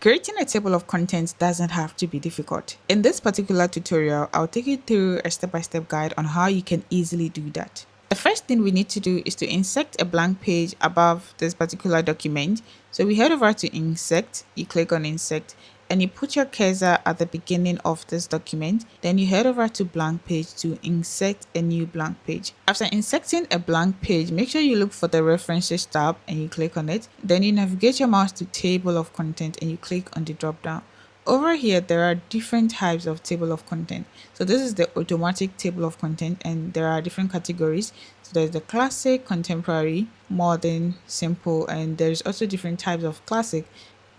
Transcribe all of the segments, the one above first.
Creating a table of contents doesn't have to be difficult. In this particular tutorial, I'll take you through a step-by-step guide on how you can easily do that. The first thing we need to do is to insert a blank page above this particular document. So we head over to insert, you click on insert, and you put your cursor at the beginning of this document. Then you head over to blank page to insert a new blank page. After inserting a blank page, make sure you look for the references tab and you click on it. Then you navigate your mouse to table of content and you click on the drop down. Over here, there are different types of table of content. So this is the automatic table of content and there are different categories. So there's the classic, contemporary, modern, simple, and there's also different types of classic.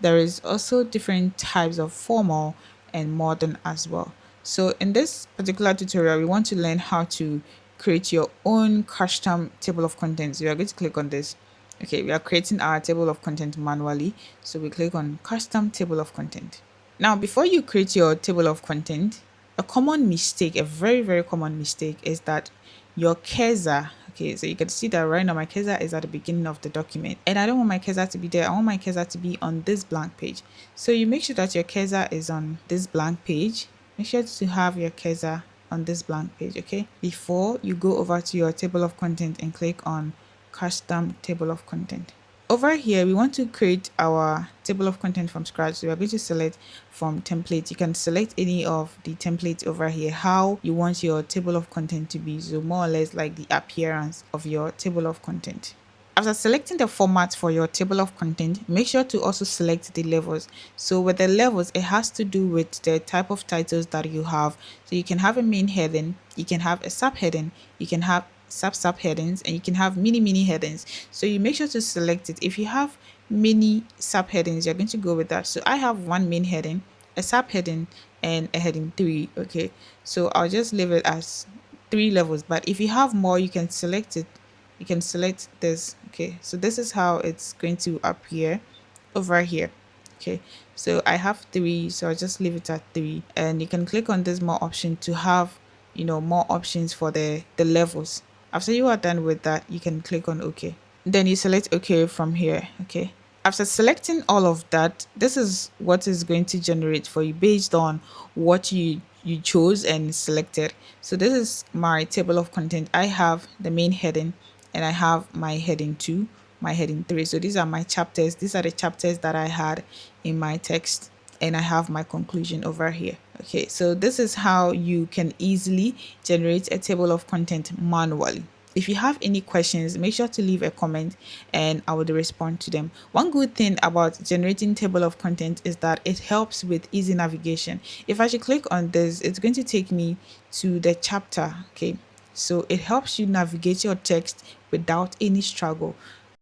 There is also different types of formal and modern as well. So in this particular tutorial, we want to learn how to create your own custom table of contents. We are going to click on this. Okay, we are creating our table of content manually. So we click on custom table of content. Now, before you create your table of content, a common mistake, a very, very common mistake is that your cursor, okay, so you can see that right now my cursor is at the beginning of the document and I don't want my cursor to be there. I want my cursor to be on this blank page. So you make sure that your cursor is on this blank page. Make sure to have your cursor on this blank page, okay, before you go over to your table of content and click on custom table of content. Over here, we want to create our table of content from scratch. So we are going to select from template. You can select any of the templates over here, how you want your table of content to be. So more or less like the appearance of your table of content. After selecting the format for your table of content, make sure to also select the levels. So with the levels, it has to do with the type of titles that you have. So you can have a main heading, you can have a subheading, you can have subheadings, and you can have mini headings. So you make sure to select it. If you have many subheadings, you're going to go with that. So I have one main heading, a subheading, and a heading 3. Okay, so I'll just leave it as 3 levels, but if you have more, you can select it. You can select this. Okay, so this is how it's going to appear over here. Okay, so I have 3, so I'll just leave it at 3, and you can click on this more option to have, you know, more options for the levels. After you are done with that, you can click on OK. Then you select OK from here. Okay, after selecting all of that, this is what is going to generate for you based on what you chose and selected. So this is my table of content. I have the main heading and I have my heading 2, my heading 3. So these are my chapters. These are the chapters that I had in my text, and I have my conclusion over here. Okay, so this is how you can easily generate a table of content manually. If you have any questions, make sure to leave a comment and I will respond to them. One good thing about generating table of content is that it helps with easy navigation. If I should click on this, it's going to take me to the chapter. Okay, so it helps you navigate your text without any struggle.